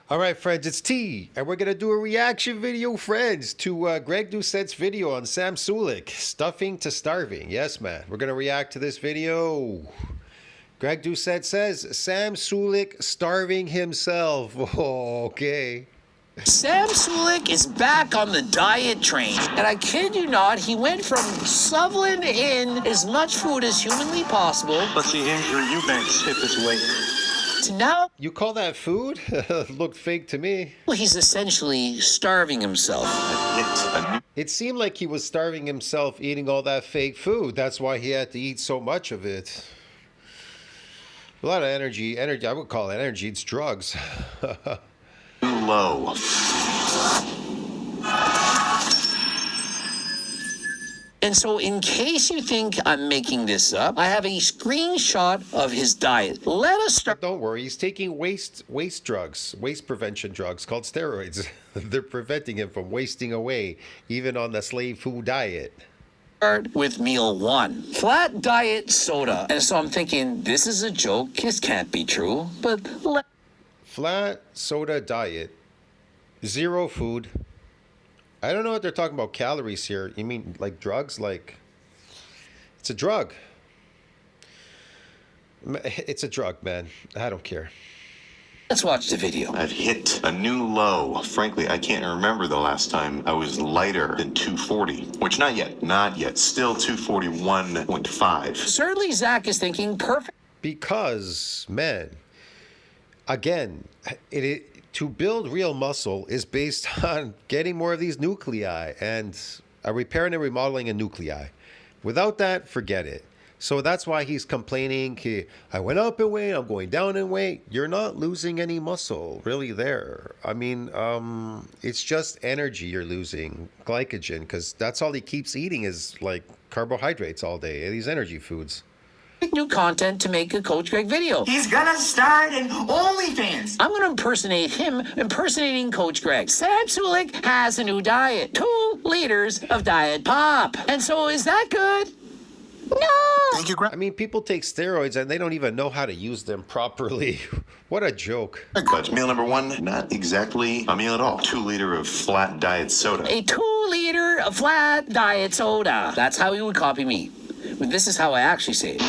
All right, friends, it's T, and we're going to do a reaction video, friends, to Greg Doucette's video on Sam Sulek, Stuffing to Starving. Yes, man, we're going to react to this video. Greg Doucette says, Sam Sulek starving himself. Oh, okay. Sam Sulek is back on the diet train. And I kid you not, he went from shoveling in as much food as humanly possible Let's see Andrew Eubanks hit this weight. to now You call that food? Looked fake to me. he's essentially starving himself. It seemed like he was starving himself eating all that fake food. That's why he had to eat so much of it. A lot of energy. I would call it energy. It's drugs. Low. And so in case you think I'm making this up, I have a screenshot of his diet. Let us start. Don't worry. He's taking waste drugs, waste prevention drugs called steroids. They're preventing him from wasting away, even on the slave food diet. Start with meal one. Flat diet soda. And so I'm thinking, this is a joke. This can't be true. But Flat soda diet. Zero food. I don't know what they're talking about calories here. You mean like drugs? Like, it's a drug. It's a drug, man. I don't care. let's watch the video. I've hit a new low. Frankly, I can't remember the last time I was lighter than 240, which not yet, still 241.5. Certainly Zach is thinking perfect. Because, man, again, to build real muscle is based on getting more of these nuclei and repairing and remodeling a nuclei. Without that, forget it. So that's why he's complaining, I went up in weight, I'm going down in weight. You're not losing any muscle really there. I mean, it's just energy you're losing, glycogen, because that's all he keeps eating is like carbohydrates all day, these energy foods. New content to make a Coach Greg video. He's gonna start an OnlyFans. I'm going to impersonate him impersonating Coach Greg. Sam Sulek has a new diet. 2 liters of diet pop. And so is that good? No. Thank you, Greg. I mean, people take steroids and they don't even know how to use them properly. What a joke. But meal number one, not exactly a meal at all. 2 liter of flat diet soda. A 2 liter of flat diet soda. That's how he would copy me. But this is how I actually say it.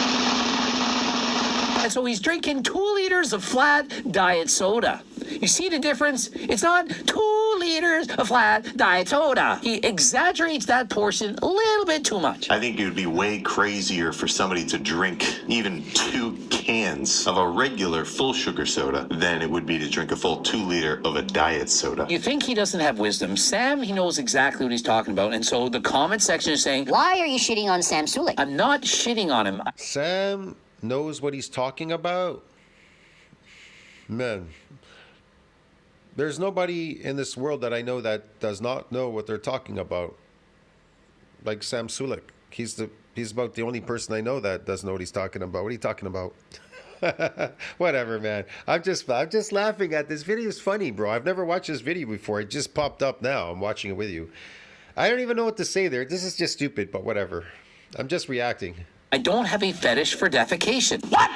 And so he's drinking 2 liters of flat diet soda. You see the difference? It's not 2 liters of flat diet soda. He exaggerates that portion a little bit too much. I think it would be way crazier for somebody to drink even 2 cans of a regular full sugar soda than it would be to drink a full 2 liter of a diet soda. You think he doesn't have wisdom. Sam, he knows exactly what he's talking about. And so the comment section is saying, Why are you shitting on Sam Sulek? I'm not shitting on him. Sam knows what he's talking about? Man, there's nobody in this world that I know that does not know what they're talking about. Like Sam Sulek. He's about the only person I know that doesn't know what he's talking about. What are you talking about? Whatever, man. I'm just laughing at this video. Is funny, bro. I've never watched this video before. It just popped up now. I'm watching it with you. I don't even know what to say there. This is just stupid, but whatever. I'm just reacting. I don't have a fetish for defecation. What?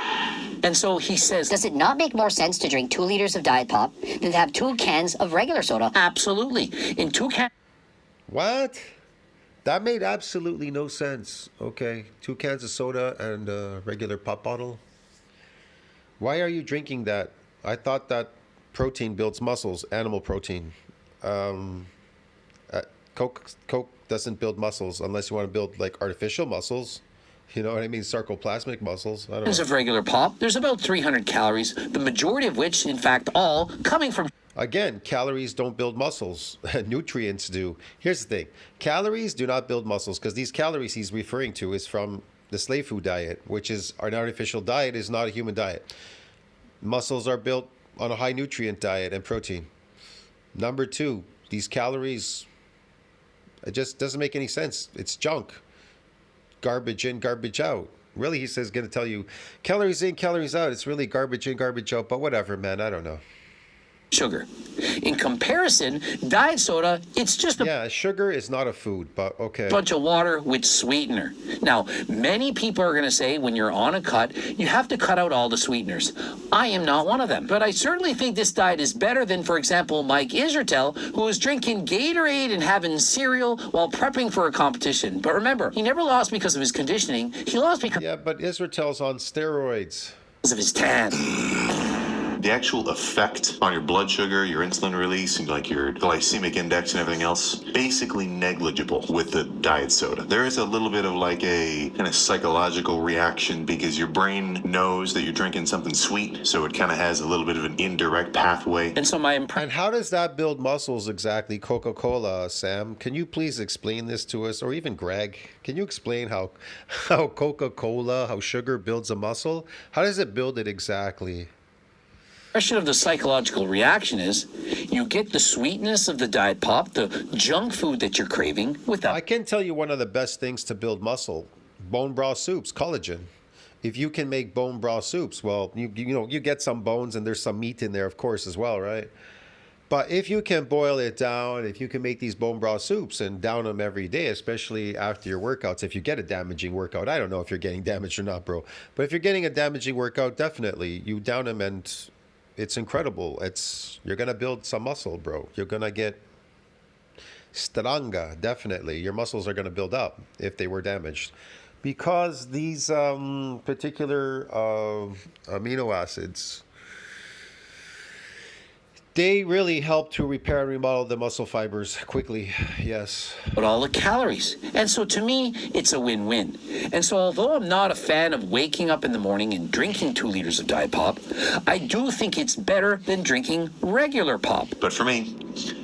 And so he says, Does it not make more sense to drink 2 liters of Diet Pop than to have 2 cans of regular soda? absolutely. In 2 cans. What? That made absolutely no sense. Okay, 2 cans of soda and a regular pop bottle. Why are you drinking that? I thought that protein builds muscles, animal protein. Coke doesn't build muscles unless you want to build like artificial muscles. You know what I mean? Sarcoplasmic muscles. I don't know. Of regular pop, there's about 300 calories, the majority of which, in fact, all coming from. Again, calories don't build muscles. Nutrients do. Here's the thing. Calories do not build muscles because these calories he's referring to is from the slave food diet, which is an artificial diet, is not a human diet. Muscles are built on a high nutrient diet and protein. Number 2, these calories, it just doesn't make any sense. It's junk. Garbage in, garbage out. Really, he says, going to tell you calories in, calories out. It's really garbage in, garbage out. But whatever, man. I don't know. sugar. In comparison, diet soda, it's just a Yeah, sugar is not a food, but okay. bunch of water with sweetener. Now, many people are going to say when you're on a cut, you have to cut out all the sweeteners. I am not one of them, but I certainly think this diet is better than, for example, Mike Israetel, who was drinking Gatorade and having cereal while prepping for a competition. But remember, he never lost because of his conditioning. He lost because Yeah, but Israel's on steroids. of his tan. The actual effect on your blood sugar, your insulin release, and like your glycemic index and everything else, basically negligible with the diet soda. There is a little bit of like a kind of psychological reaction because your brain knows that you're drinking something sweet, so it kind of has a little bit of an indirect pathway. And so my impression. And how does that build muscles exactly, Coca-Cola, Sam? Can you please explain this to us, or even Greg? Can you explain how Coca-Cola, how sugar builds a muscle? How does it build it exactly? Impression of the psychological reaction is you get the sweetness of the diet pop, the junk food that you're craving, without. I can tell you one of the best things to build muscle: bone broth soups, collagen. If you can make bone broth soups, well, you know, you get some bones and there's some meat in there, of course, as well, right? But if you can boil it down, if you can make these bone broth soups and down them every day, especially after your workouts, if you get a damaging workout, I don't know if you're getting damaged or not, bro, but if you're getting a damaging workout, definitely you down them and it's incredible. You're gonna build some muscle, bro. You're gonna get stronger, definitely. Your muscles are gonna build up if they were damaged, because these particular amino acids, they really help to repair and remodel the muscle fibers quickly. Yes. But all the calories. And so to me, it's a win-win. And so although I'm not a fan of waking up in the morning and drinking 2 liters of diet pop, I do think it's better than drinking regular pop. But for me,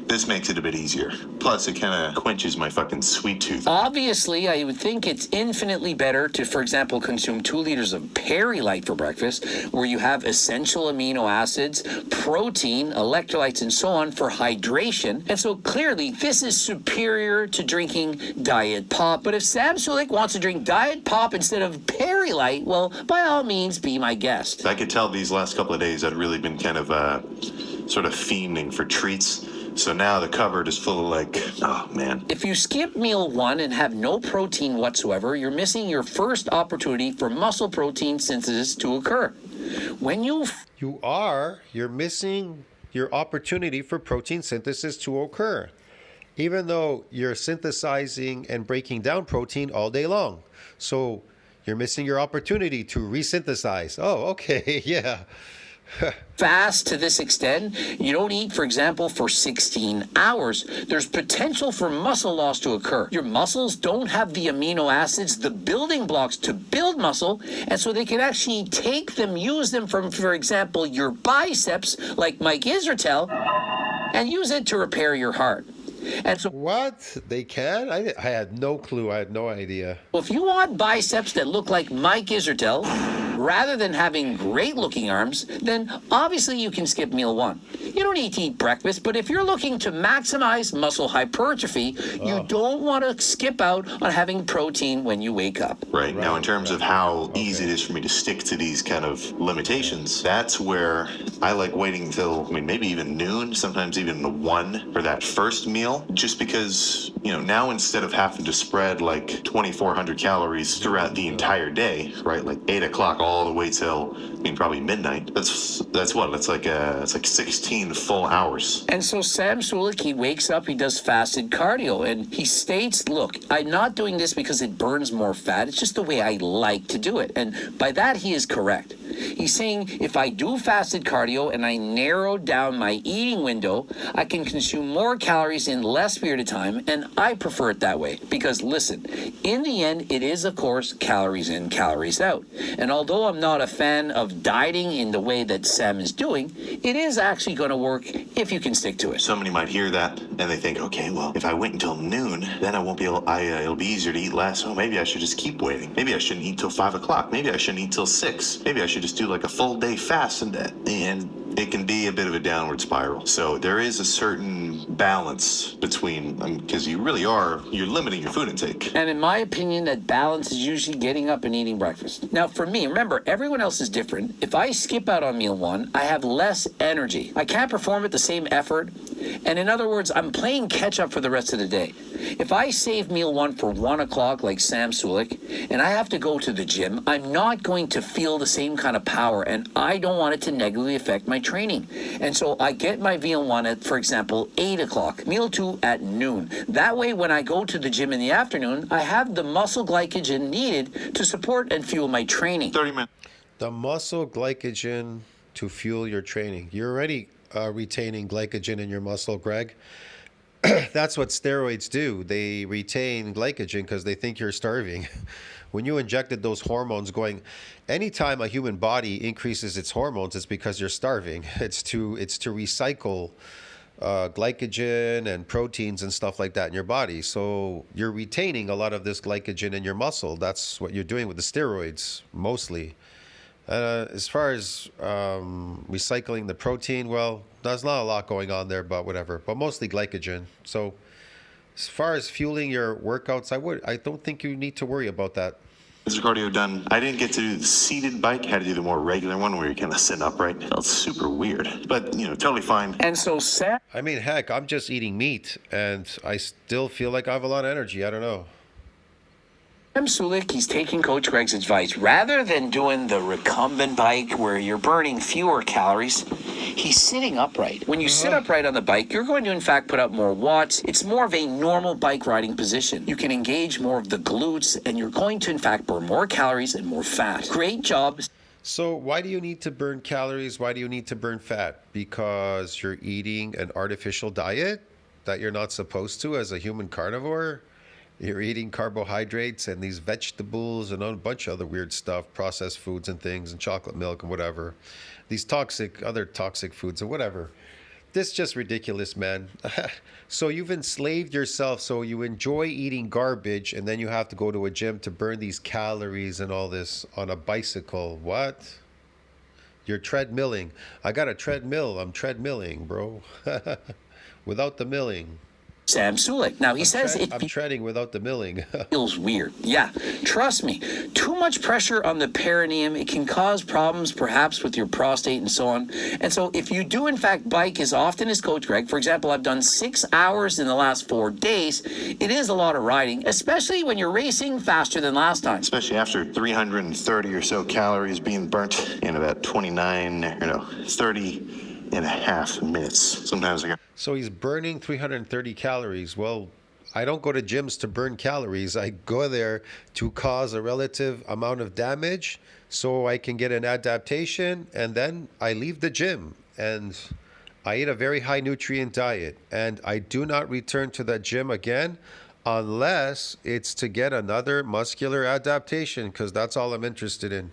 this makes it a bit easier. Plus, it kind of quenches my fucking sweet tooth. Obviously, I would think it's infinitely better to, for example, consume 2 liters of Perry Light for breakfast, where you have essential amino acids, protein, electrolytes, and so on for hydration. And so clearly, this is superior to drinking diet pop. But if Sam Sulek wants to drink diet pop instead of Perry Light, well, by all means, be my guest. I could tell these last couple of days I'd really been kind of sort of fiending for treats. So now the cupboard is full of like, oh man. If you skip meal 1 and have no protein whatsoever, you're missing your first opportunity for muscle protein synthesis to occur. When You're missing your opportunity for protein synthesis to occur, even though you're synthesizing and breaking down protein all day long. So you're missing your opportunity to resynthesize. Oh, okay, yeah. fast to this extent, you don't eat, for example, for 16 hours, there's potential for muscle loss to occur. Your muscles don't have the amino acids, the building blocks to build muscle, and so they can actually take them, use them from, for example, your biceps, like Mike Israetel, and use it to repair your heart. And so, What? They can? I had no clue. I had no idea. if you want biceps that look like Mike Israetel, rather than having great-looking arms, then obviously you can skip meal 1. You don't need to eat breakfast, but if you're looking to maximize muscle hypertrophy, you don't want to skip out on having protein when you wake up. Right. Now, in terms of how easy it is for me to stick to these kind of limitations, that's where I like waiting until, maybe even noon, sometimes even 1 for that first meal, just because, now instead of having to spread like 2,400 calories throughout the entire day, right, like 8 o'clock all the way till, probably midnight, that's what? It's like 16 full hours. And so Sam Sulek, he wakes up, he does fasted cardio, and he states, look, I'm not doing this because it burns more fat. It's just the way I like to do it. And by that, he is correct. He's saying if I do fasted cardio and I narrow down my eating window, I can consume more calories in less period of time, and I prefer it that way. Because listen, in the end, it is, of course, calories in, calories out. And although I'm not a fan of dieting in the way that Sam is doing, it is actually going to work if you can stick to it. Somebody might hear that and they think, okay, well, if I wait until noon, then I won't be able, it'll be easier to eat less. Oh, maybe I should just keep waiting. Maybe I shouldn't eat till 5 o'clock. Maybe I shouldn't eat till 6. Maybe I should just do like a full day fast and it can be a bit of a downward spiral. So there is a certain balance between, because you're limiting your food intake. And in my opinion, that balance is usually getting up and eating breakfast. Now, for me, remember, everyone else is different. If I skip out on meal one, I have less energy. I can't perform at the same effort. And in other words, I'm playing catch up for the rest of the day. If I save meal one for 1 o'clock like Sam Sulek, and I have to go to the gym, I'm not going to feel the same kind of power, and I don't want it to negatively affect my training. And so I get my meal one at, for example, 8 o'clock, meal two at noon. That way, when I go to the gym in the afternoon, I have the muscle glycogen needed to support and fuel my training. 30 minutes. The muscle glycogen to fuel your training. You're already retaining glycogen in your muscle, Greg. That's what steroids do. They retain glycogen because they think you're starving. When you injected those hormones anytime a human body increases its hormones, it's because you're starving. It's to recycle glycogen and proteins and stuff like that in your body. So you're retaining a lot of this glycogen in your muscle. That's what you're doing with the steroids, mostly. As far as recycling the protein, well, there's not a lot going on there, but whatever. But mostly glycogen. So as far as fueling your workouts, I don't think you need to worry about that. Of cardio done. I didn't get to do the seated bike. I had to do the more regular one where you're kind of sitting upright. It felt super weird, but totally fine. And so Sam... I mean, heck, I'm just eating meat, and I still feel like I have a lot of energy. I don't know. Sulek, he's taking Coach Greg's advice. Rather than doing the recumbent bike where you're burning fewer calories, he's sitting upright. When you sit upright on the bike, you're going to, in fact, put out more watts. It's more of a normal bike riding position. You can engage more of the glutes, and you're going to, in fact, burn more calories and more fat. Great job. So why do you need to burn calories? Why do you need to burn fat? Because you're eating an artificial diet that you're not supposed to as a human carnivore? You're eating carbohydrates and these vegetables and a bunch of other weird stuff, processed foods and things, and chocolate milk and whatever. These other toxic foods and whatever. This is just ridiculous, man. So you've enslaved yourself, so you enjoy eating garbage, and then you have to go to a gym to burn these calories and all this on a bicycle. What? You're treadmilling. I got a treadmill. I'm treadmilling, bro. Without the milling. Sam Sulek. Now, he says I'm treading without the milling. feels weird. Yeah, trust me. Too much pressure on the perineum, it can cause problems perhaps with your prostate and so on. And so if you do, in fact, bike as often as Coach Greg, for example, I've done 6 hours in the last 4 days, it is a lot of riding, especially when you're racing faster than last time. Especially after 330 or so calories being burnt in about 30 and a half minutes. Sometimes I got... So he's burning 330 calories. Well, I don't go to gyms to burn calories. I go there to cause a relative amount of damage so I can get an adaptation, and then I leave the gym and I eat a very high nutrient diet, and I do not return to that gym again unless it's to get another muscular adaptation, because that's all I'm interested in.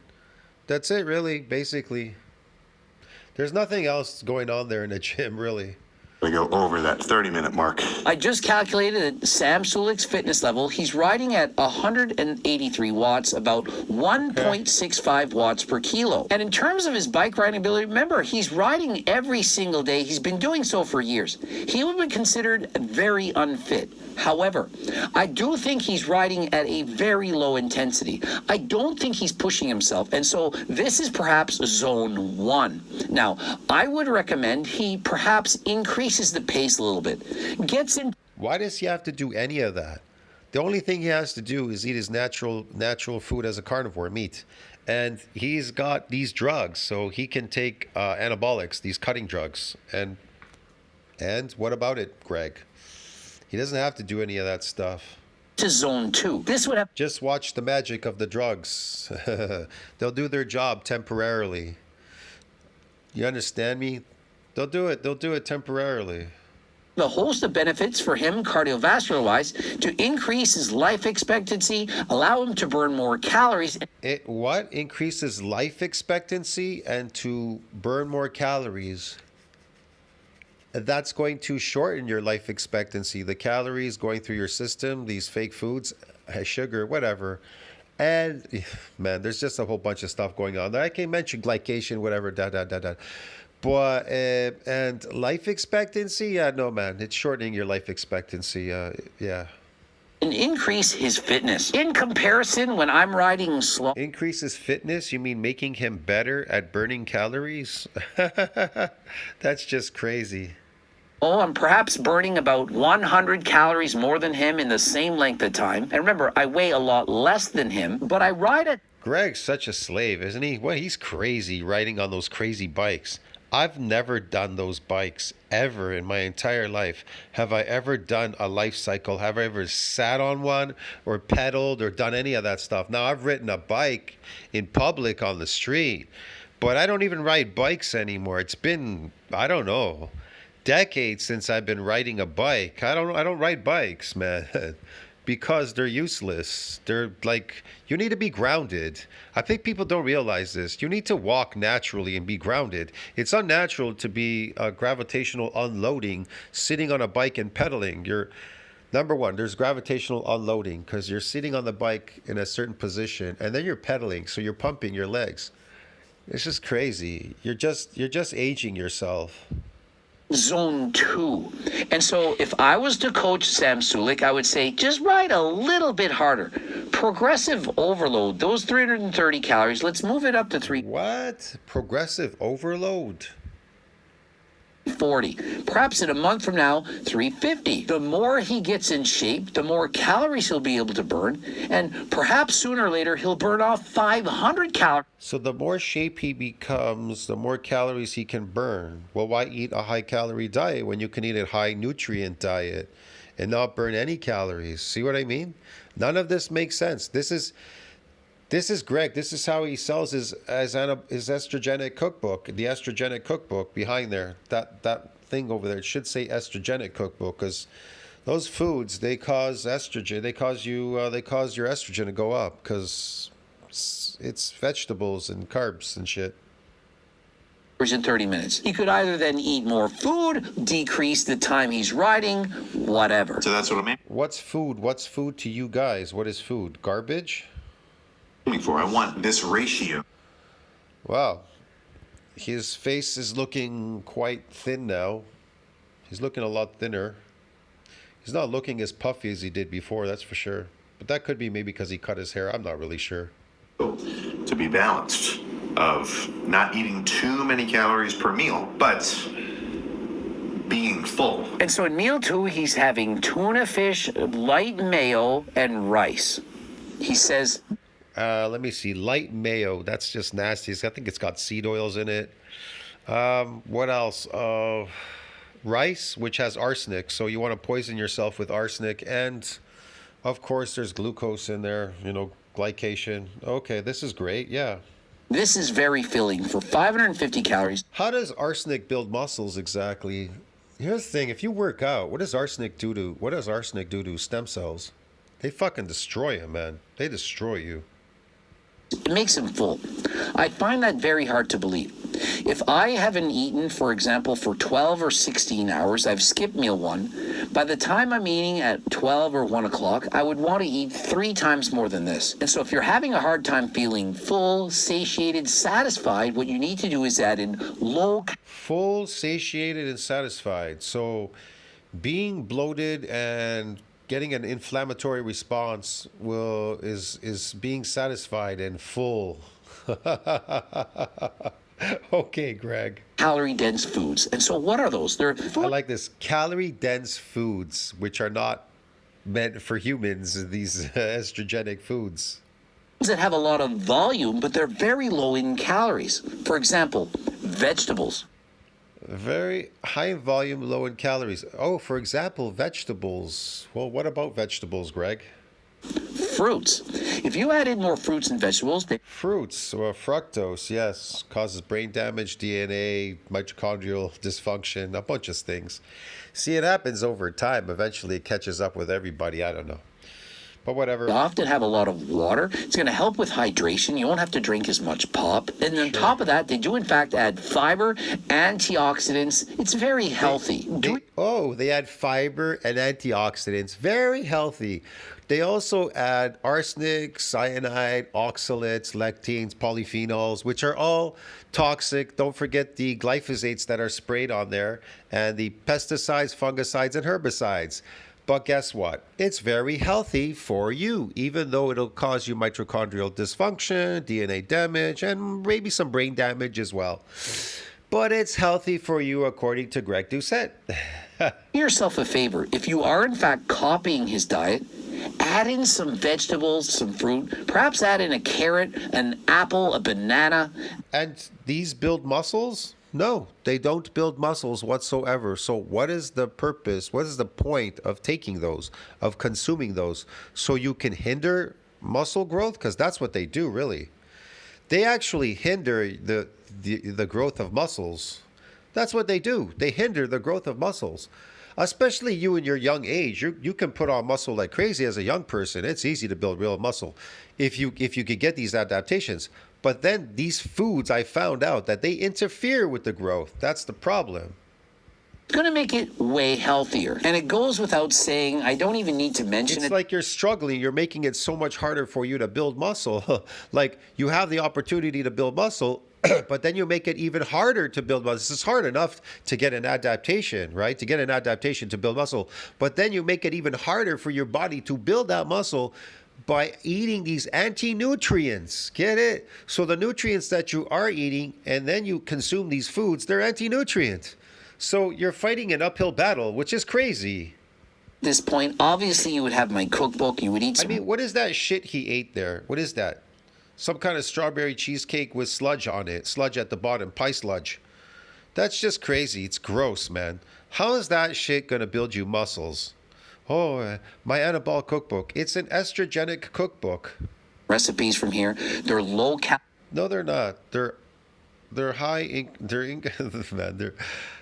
That's it, really, basically. There's nothing else going on there in the gym, really. We go over that 30-minute mark. I just calculated at Sam Sulek's fitness level. He's riding at 183 watts, about 1.65 watts per kilo. And in terms of his bike riding ability, remember, he's riding every single day. He's been doing so for years. He would be considered very unfit. However, I do think he's riding at a very low intensity. I don't think he's pushing himself. And so this is perhaps zone 1. Now, I would recommend he perhaps increases the pace a little bit. Gets in. Why does he have to do any of that? The only thing he has to do is eat his natural food as a carnivore, meat. And he's got these drugs, so he can take anabolics, these cutting drugs. And what about it, Greg? He doesn't have to do any of that stuff. To zone 2. This would have... Just watch the magic of the drugs. They'll do their job temporarily. You understand me? They'll do it temporarily. A host of benefits for him cardiovascular-wise to increase his life expectancy, allow him to burn more calories. It what? Increases life expectancy and to burn more calories. That's going to shorten your life expectancy. The calories going through your system, these fake foods, sugar, whatever. And man, there's just a whole bunch of stuff going on there. I can mention glycation, whatever, But and life expectancy, yeah, no man, it's shortening your life expectancy. Yeah, and increase his fitness. In comparison, when I'm riding slow, increases fitness. You mean making him better at burning calories? That's just crazy. I'm perhaps burning about 100 calories more than him in the same length of time. And remember, I weigh a lot less than him, but I ride at Greg's such a slave, isn't he? Well, he's crazy riding on those crazy bikes. I've never done those bikes ever in my entire life. Have I ever done a life cycle? Have I ever sat on one or pedaled or done any of that stuff? Now, I've ridden a bike in public on the street, but I don't even ride bikes anymore. It's been, I don't know, decades since I've been riding a bike. I don't ride bikes, man. Because they're useless. They're like, you need to be grounded. I think people don't realize this. You need to walk naturally and be grounded. It's unnatural to be gravitational unloading, sitting on a bike and pedaling. You're number one, there's gravitational unloading because you're sitting on the bike in a certain position and then you're pedaling, so you're pumping your legs. It's just crazy. You're just aging yourself. zone 2. And so if I was to coach Sam Sulek, I would say just ride a little bit harder. Progressive overload, those 330 calories, let's move it up to What? Progressive overload? 340. Perhaps in a month from now, 350. The more he gets in shape, the more calories he'll be able to burn. And perhaps sooner or later, he'll burn off 500 calories. So the more shape he becomes, the more calories he can burn. Well, why eat a high-calorie diet when you can eat a high-nutrient diet and not burn any calories? See what I mean? None of this makes sense. This is Greg. This is how he sells his estrogenic cookbook, the estrogenic cookbook behind there. That thing over there, it should say estrogenic cookbook, because those foods, they cause estrogen. They cause your estrogen to go up because it's vegetables and carbs and shit. In 30 minutes. He could either then eat more food, decrease the time he's riding, whatever. So that's what I mean. What's food? What's food to you guys? What is food? Garbage? For I want this ratio. Wow. His face is looking quite thin now. He's looking a lot thinner. He's not looking as puffy as he did before, that's for sure. But that could be maybe because he cut his hair. I'm not really sure. To be balanced, of not eating too many calories per meal, but being full. And so in meal 2, he's having tuna fish, light mayo, and rice. He says, let me see. Light mayo. That's just nasty. I think it's got seed oils in it. What else? Rice, which has arsenic. So you want to poison yourself with arsenic. And, of course, there's glucose in there. Glycation. Okay, this is great. Yeah. this is very filling for 550 calories. How does arsenic build muscles exactly? Here's the thing. If you work out, what does arsenic do to stem cells? They fucking destroy them, man. They destroy you. It makes him full. I find that very hard to believe. If I haven't eaten, for example, for 12 or 16 hours, I've skipped meal 1. By the time I'm eating at 12 or 1 o'clock, I would want to eat 3 times more than this. And so if you're having a hard time feeling full, satiated, satisfied, what you need to do is add in low... Full, satiated, and satisfied. So being bloated and getting an inflammatory response is being satisfied and full. Okay, Greg. Calorie-dense foods. And so what are those? They're I like this. Calorie-dense foods, which are not meant for humans, these estrogenic foods. that have a lot of volume, but they're very low in calories. For example, vegetables. Very high in volume, low in calories. Oh, for example, vegetables. Well, what about vegetables, Greg? Fruits. If you add in more fruits and vegetables, they... Fruits, fructose, yes, causes brain damage, DNA, mitochondrial dysfunction, a bunch of things. See, it happens over time. Eventually, it catches up with everybody. I don't know. But whatever. often have a lot of water. It's going to help with hydration. You won't have to drink as much pop. And on top of that, they do in fact add fiber, antioxidants. It's very healthy. They add fiber and antioxidants. Very healthy. They also add arsenic, cyanide, oxalates, lectins, polyphenols, which are all toxic. Don't forget the glyphosates that are sprayed on there, and the pesticides, fungicides, and herbicides. But guess what? It's very healthy for you, even though it'll cause you mitochondrial dysfunction, DNA damage, and maybe some brain damage as well. But it's healthy for you, according to Greg Doucette. Do yourself a favor. If you are in fact copying his diet, add in some vegetables, some fruit, perhaps add in a carrot, an apple, a banana. And these build muscles? No, they don't build muscles whatsoever. So what is the purpose? What is the point of taking those, of consuming those? So you can hinder muscle growth? Because that's what they do, really. They actually hinder the growth of muscles. That's what they do. They hinder the growth of muscles. Especially you in your young age. You can put on muscle like crazy as a young person. It's easy to build real muscle if you could get these adaptations. But then these foods, I found out that they interfere with the growth. That's the problem. It's going to make it way healthier. And it goes without saying, I don't even need to mention It's it. like you're struggling. You're making it so much harder for you to build muscle. Like you have the opportunity to build muscle, but then you make it even harder to build muscle. It's hard enough to get an adaptation, right? To get an adaptation to build muscle. But then you make it even harder for your body to build that muscle by eating these anti-nutrients. Get it? So the nutrients that you are eating and then you consume these foods, they're anti-nutrient. So you're fighting an uphill battle, which is crazy. At this point, obviously you would have my cookbook, you would eat I some mean, what is that shit he ate there? What is that? Some kind of strawberry cheesecake with sludge on it. Sludge at the bottom, pie sludge. That's just crazy. It's gross, man. How is that shit going to build you muscles? Oh, my anabolic cookbook. It's an estrogenic cookbook. recipes from here. They're low cal. No, they're not. They're high in man, they're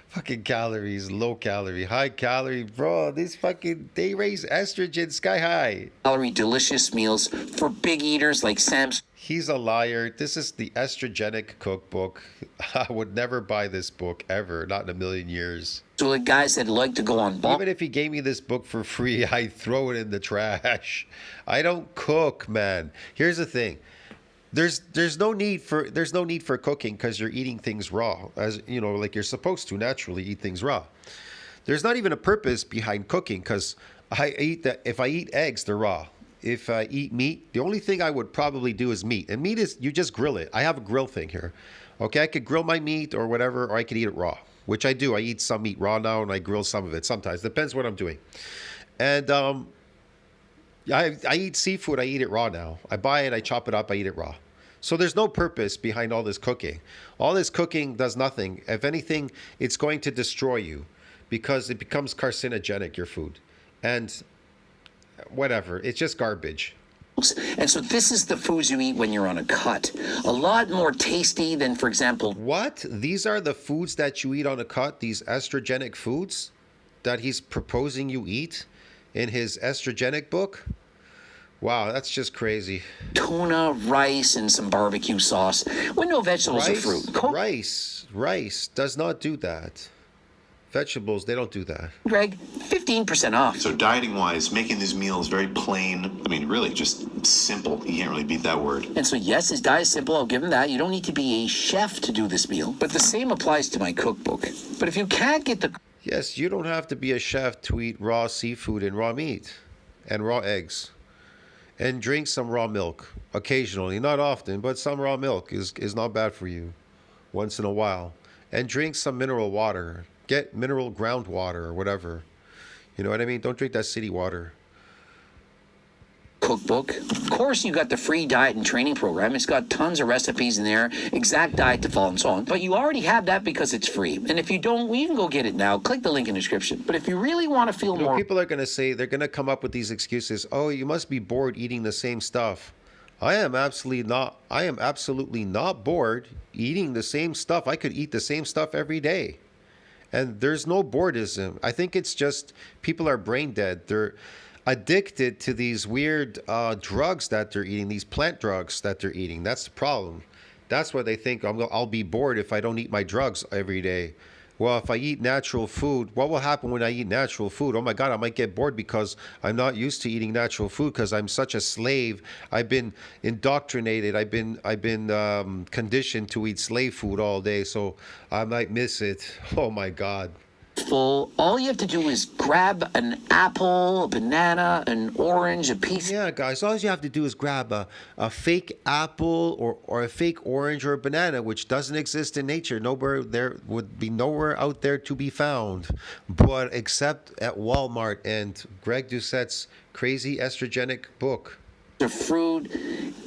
fucking calories, low calorie, high calorie, bro. These fucking they raise estrogen sky high. Calorie delicious meals for big eaters like Sam's. He's a liar. This is the estrogenic cookbook. I would never buy this book ever, not in a million years. Sulek guys that like to go on bulk. Even if he gave me this book for free, I'd throw it in the trash. I don't cook, man. Here's the thing. There's no need for cooking because you're eating things raw, as you know, like you're supposed to naturally eat things raw. There's not even a purpose behind cooking because if I eat eggs, they're raw. If I eat meat, the only thing I would probably do is meat. And meat is, you just grill it. I have a grill thing here. Okay, I could grill my meat or whatever, or I could eat it raw, which I do. I eat some meat raw now and I grill some of it sometimes. Depends what I'm doing. And I eat seafood, I eat it raw now. I buy it, I chop it up, I eat it raw. So there's no purpose behind all this cooking. All this cooking does nothing. If anything, it's going to destroy you because it becomes carcinogenic, your food. And whatever, it's just garbage. And so this is the foods you eat when you're on a cut. A lot more tasty than, for example, What? These are the foods that you eat on a cut? These estrogenic foods that he's proposing you eat in his estrogenic book? Wow, that's just crazy. tuna, rice, and some barbecue sauce with no vegetables or fruit. Rice does not do that. Vegetables, they don't do that. Greg, 15% off. So dieting wise, making these meals very plain. I mean, really just simple. You can't really beat that word. And so, yes, his diet is simple. I'll give him that. You don't need to be a chef to do this meal. But the same applies to my cookbook. But if you can't get the Yes, you don't have to be a chef to eat raw seafood and raw meat and raw eggs. And drink some raw milk occasionally, not often, but some raw milk is not bad for you once in a while. And drink some mineral water. Get mineral groundwater or whatever. You know what I mean? Don't drink that city water. cookbook, of course, you got the free diet and training program. It's got tons of recipes in there, exact diet to follow and so on. But you already have that because it's free. And if you don't, well, you can go get it now. Click the link in the description. But if you really want to feel more... People are going to say, they're going to come up with these excuses. Oh, you must be bored eating the same stuff. I am absolutely not bored eating the same stuff. I could eat the same stuff every day. And there's no boredism. I think it's just people are brain dead. They're addicted to these weird drugs that they're eating, these plant drugs that they're eating. That's the problem. That's why they think I'll be bored if I don't eat my drugs every day. well, if I eat natural food, what will happen when I eat natural food? Oh my God, I might get bored because I'm not used to eating natural food because I'm such a slave. I've been indoctrinated. I've been conditioned to eat slave food all day, so I might miss it. Oh my God. full. All you have to do is grab an apple, a banana, an orange, a piece. Yeah, guys, all you have to do is grab a fake apple or a fake orange or a banana, which doesn't exist in nature. Nowhere there would be nowhere out there to be found, but except at Walmart and Greg Doucette's crazy estrogenic book. Of fruit,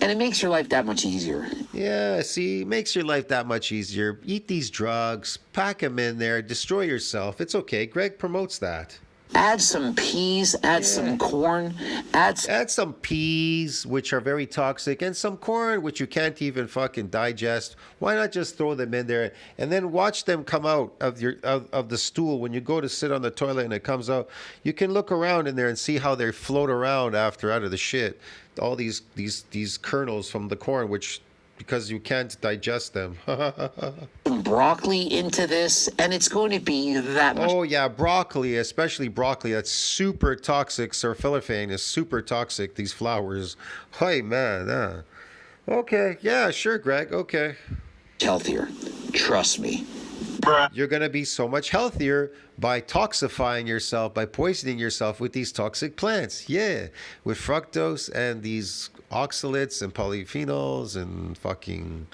and it makes your life that much easier. Yeah, see, makes your life that much easier. Eat these drugs, pack them in there, destroy yourself. It's okay. Greg promotes that. Add some peas, add some corn, Add some peas, which are very toxic, and some corn, which you can't even fucking digest. Why not just throw them in there and then watch them come out of of the stool when you go to sit on the toilet and it comes out? You can look around in there and see how they float around after out of the shit. All these kernels from the corn, which because you can't digest them. some broccoli into this, and it's going to be that much. Oh yeah, broccoli, especially broccoli. That's super toxic. Sulforaphane is super toxic. These flowers. Hey man. Okay. Yeah. Sure, Greg. Okay. Healthier. Trust me. You're gonna be so much healthier by toxifying yourself, by poisoning yourself with these toxic plants. Yeah, with fructose and these oxalates and polyphenols and fucking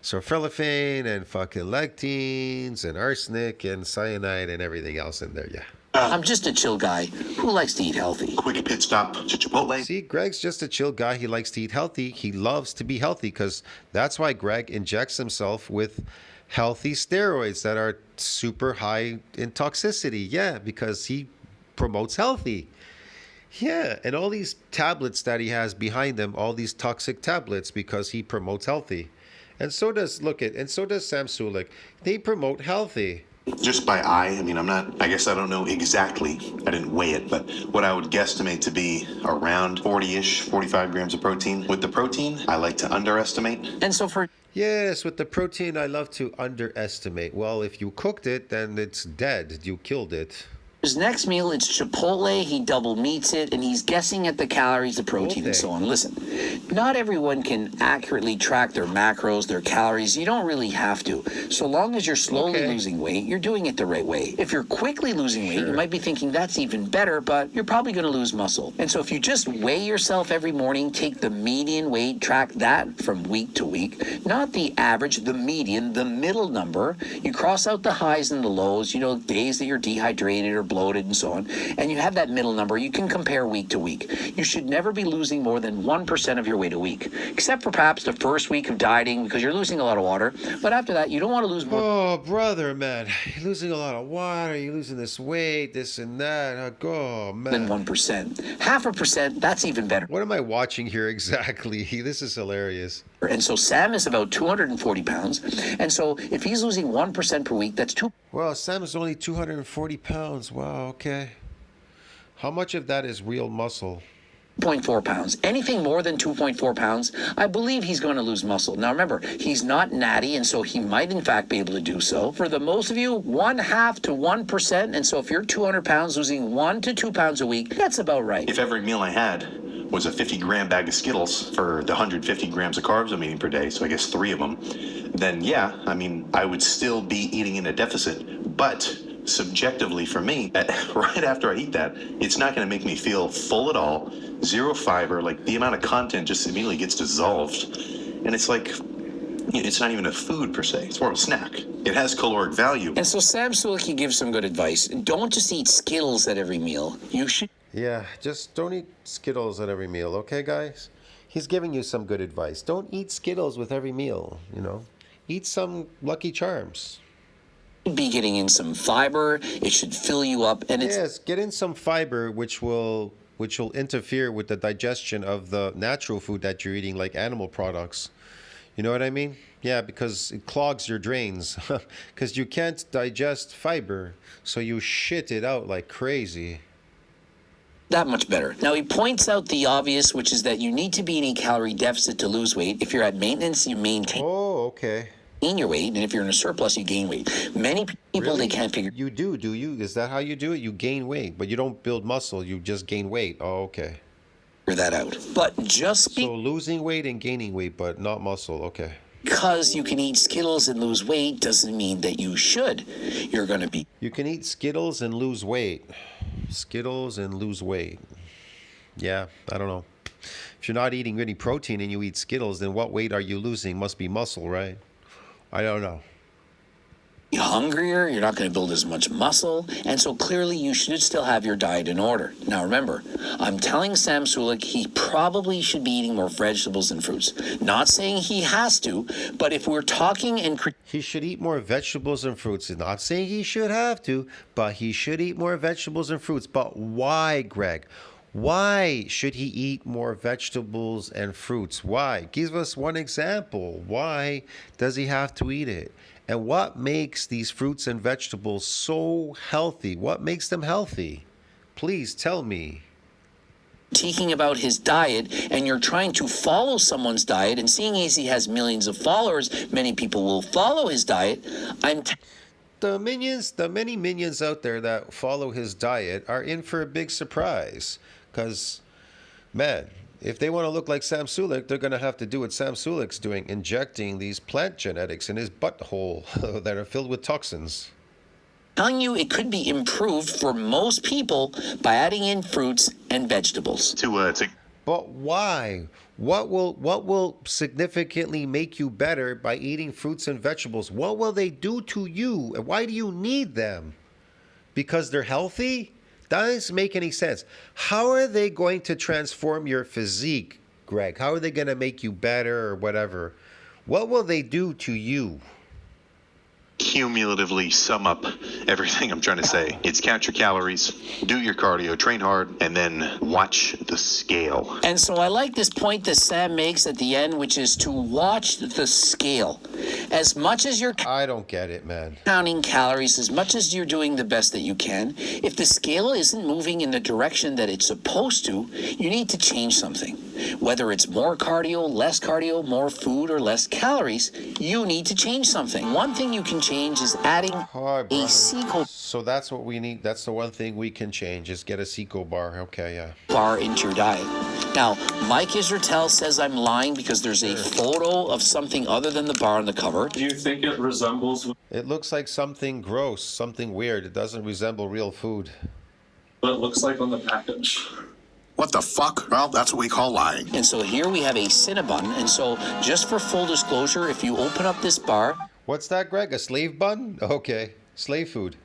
sulforaphane and fucking lectins and arsenic and cyanide and everything else in there. Yeah. I'm just a chill guy who likes to eat healthy. Quick pit stop to Chipotle. See, Greg's just a chill guy. He likes to eat healthy. He loves to be healthy because that's why Greg injects himself with healthy steroids that are super high in toxicity. Yeah, because he promotes healthy. Yeah, and all these tablets that he has behind him, all these toxic tablets because he promotes healthy. And so does Sam Sulek. They promote healthy. Just by eye, I mean, I guess I don't know exactly, I didn't weigh it, but what I would guesstimate to be around 40-ish, 45 grams of protein. With the protein, I like to underestimate. And so for Yes, with the protein, I love to underestimate. Well, if you cooked it, then it's dead. You killed it. his next meal, it's Chipotle. He double meats it, and he's guessing at the calories, the protein, and so on. Listen, not everyone can accurately track their macros, their calories. You don't really have to. So long as you're slowly losing weight, you're doing it the right way. If you're quickly losing weight, you might be thinking that's even better, but you're probably going to lose muscle. And so if you just weigh yourself every morning, take the median weight, track that from week to week, not the average, the median, the middle number. You cross out the highs and the lows, days that you're dehydrated or bloated and so on, and you have that middle number. You can compare week to week. You should never be losing more than 1% of your weight a week, except for perhaps the first week of dieting because you're losing a lot of water. But after that, you don't want to lose more. Oh, brother, man. You're losing a lot of water. You're losing this weight, this and that. Oh, man. Than 1%. 0.5%, that's even better. What am I watching here exactly? This is hilarious. And so Sam is about 240 pounds. And so if he's losing 1% per week, that's 2. Well, Sam is only 240 pounds. Wow, okay. How much of that is real muscle? 2.4 pounds. Anything more than 2.4 pounds, I believe he's going to lose muscle. Now remember, he's not natty, and so he might in fact be able to do so. For the most of you, 0.5 to 1%. And so if you're 200 pounds, losing 1 to 2 pounds a week, that's about right. If every meal I had was a 50-gram bag of Skittles for the 150 grams of carbs I'm eating per day, so I guess 3 of them, then yeah, I would still be eating in a deficit. But subjectively for me, right after I eat that, it's not going to make me feel full at all, zero fiber, like the amount of content just immediately gets dissolved. And it's like, it's not even a food per se, it's more of a snack. It has caloric value. And so Sam Sulek gives some good advice. Don't just eat Skittles at every meal. You should. Yeah, just don't eat Skittles at every meal, okay, guys? He's giving you some good advice. Don't eat Skittles with every meal, Eat some Lucky Charms. Be getting in some fiber. It should fill you up, and it's Yes, get in some fiber, which will interfere with the digestion of the natural food that you're eating, like animal products. You know what I mean? Yeah, because it clogs your drains. Because you can't digest fiber, so you shit it out like crazy. that much better. Now, he points out the obvious, which is that you need to be in a calorie deficit to lose weight. If you're at maintenance, you maintain. Oh, okay. gain your weight, and if you're in a surplus, you gain weight. Many people, they can't figure You do you? Is that how you do it? You gain weight, but you don't build muscle. You just gain weight. Oh, okay. that out. But just So losing weight and gaining weight, but not muscle. Okay. because you can eat Skittles and lose weight doesn't mean that you should. You're going to be... You can eat Skittles and lose weight. Skittles and lose weight. Yeah, I don't know. If you're not eating any protein and you eat Skittles, then what weight are you losing? Must be muscle, right? I don't know. hungrier, you're not going to build as much muscle, and so clearly you should still have your diet in order. Now remember, I'm telling Sam Sulek he probably should be eating more vegetables and fruits. Not saying he has to, but if we're talking and... He should eat more vegetables and fruits. Not saying he should have to, but he should eat more vegetables and fruits. But why, Greg? Why should he eat more vegetables and fruits? Why? Give us one example. Why does he have to eat it? And what makes these fruits and vegetables so healthy? What makes them healthy? Please tell me. Critiquing about his diet, and you're trying to follow someone's diet, and seeing as he has millions of followers, many people will follow his diet. The many minions out there that follow his diet are in for a big surprise. Because, man, if they want to look like Sam Sulek, they're going to have to do what Sam Sulek's doing, injecting these plant genetics in his butthole that are filled with toxins. Telling you it could be improved for most people by adding in fruits and vegetables. But why? What will significantly make you better by eating fruits and vegetables? What will they do to you? And why do you need them? Because they're healthy? That doesn't make any sense. How are they going to transform your physique, Greg? How are they going to make you better or whatever? What will they do to you? Cumulatively sum up everything I'm trying to say. It's count your calories, do your cardio, train hard, and then watch the scale. And so I like this point that Sam makes at the end, which is to watch the scale. As much as you're I don't get it, man. counting calories, as much as you're doing the best that you can, if the scale isn't moving in the direction that it's supposed to, you need to change something. Whether it's more cardio, more food, or less calories, you need to change something. One thing you can change is adding a sequel So that's what we need. That's the one thing we can change is get a seco bar. Okay, yeah. bar into your diet. Now, Mike Israetel says I'm lying because there's a photo of something other than the bar on the cover. Do you think it resembles It looks like something gross, something weird. It doesn't resemble real food. what it looks like on the package? What the fuck? Well, that's what we call lying. And so here we have a Cinnabon. And so just for full disclosure, if you open up this bar, What's that, Greg? A slave bun? Okay. Slave food.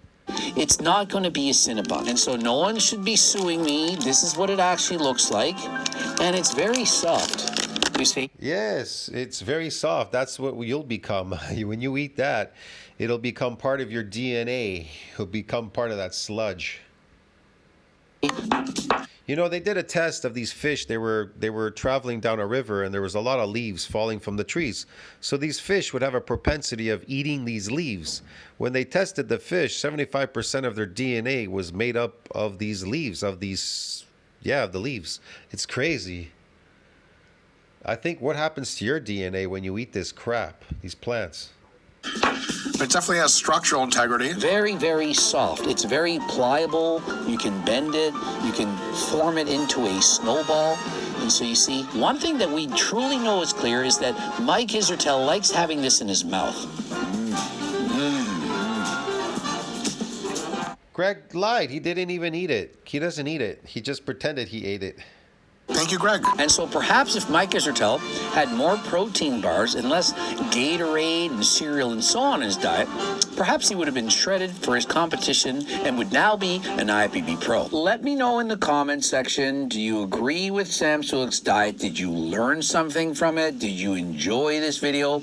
it's not going to be a Cinnabon. And so no one should be suing me. This is what it actually looks like. And it's very soft. You see? Yes, it's very soft. That's what you'll become. When you eat that, it'll become part of your DNA. It'll become part of that sludge. You know, they did a test of these fish. They were traveling down a river, and there was a lot of leaves falling from the trees. So these fish would have a propensity of eating these leaves. When they tested the fish, 75% of their DNA was made up of these leaves, of the leaves. It's crazy. I think what happens to your DNA when you eat this crap, these plants? It definitely has structural integrity. Very, very soft. It's very pliable. You can bend it. You can form it into a snowball. And so you see, one thing that we truly know is clear is that Mike Israetel likes having this in his mouth. Greg lied. He didn't even eat it. He doesn't eat it. He just pretended he ate it. Thank you, Greg. And so perhaps if Mike Israetel had more protein bars and less Gatorade and cereal and so on in his diet, perhaps he would have been shredded for his competition and would now be an IFBB pro. Let me know in the comment section, do you agree with Sam Sulek's diet? Did you learn something from it? Did you enjoy this video?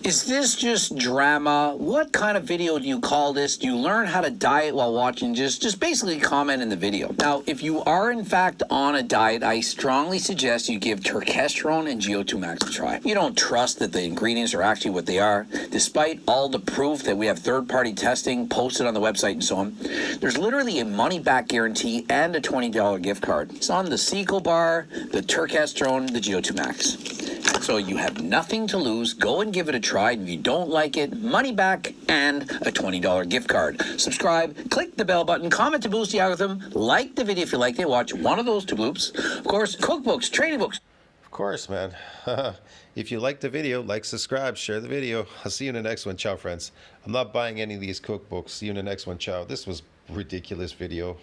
Is this just drama? What kind of video do you call this? Do you learn how to diet while watching? Just basically comment in the video. Now, if you are in fact on a diet, I strongly suggest you give turkesterone and GO2 max a try. You don't trust that the ingredients are actually what they are, despite all the proof that we have third-party testing posted on the website and so on. There's literally a money-back guarantee and a $20 gift card. It's on the Sequel bar, the turkesterone, the GO2 max. So you have nothing to lose. Go and give it a try. If you don't like it, money back and a $20 gift card. Subscribe, click the bell button, comment to boost the algorithm, like the video if you liked it, watch one of those two bloops. Of course, cookbooks, training books. Of course, man. If you like the video, like, subscribe, share the video. I'll see you in the next one. Ciao, friends. I'm not buying any of these cookbooks. See you in the next one. Ciao. This was a ridiculous video.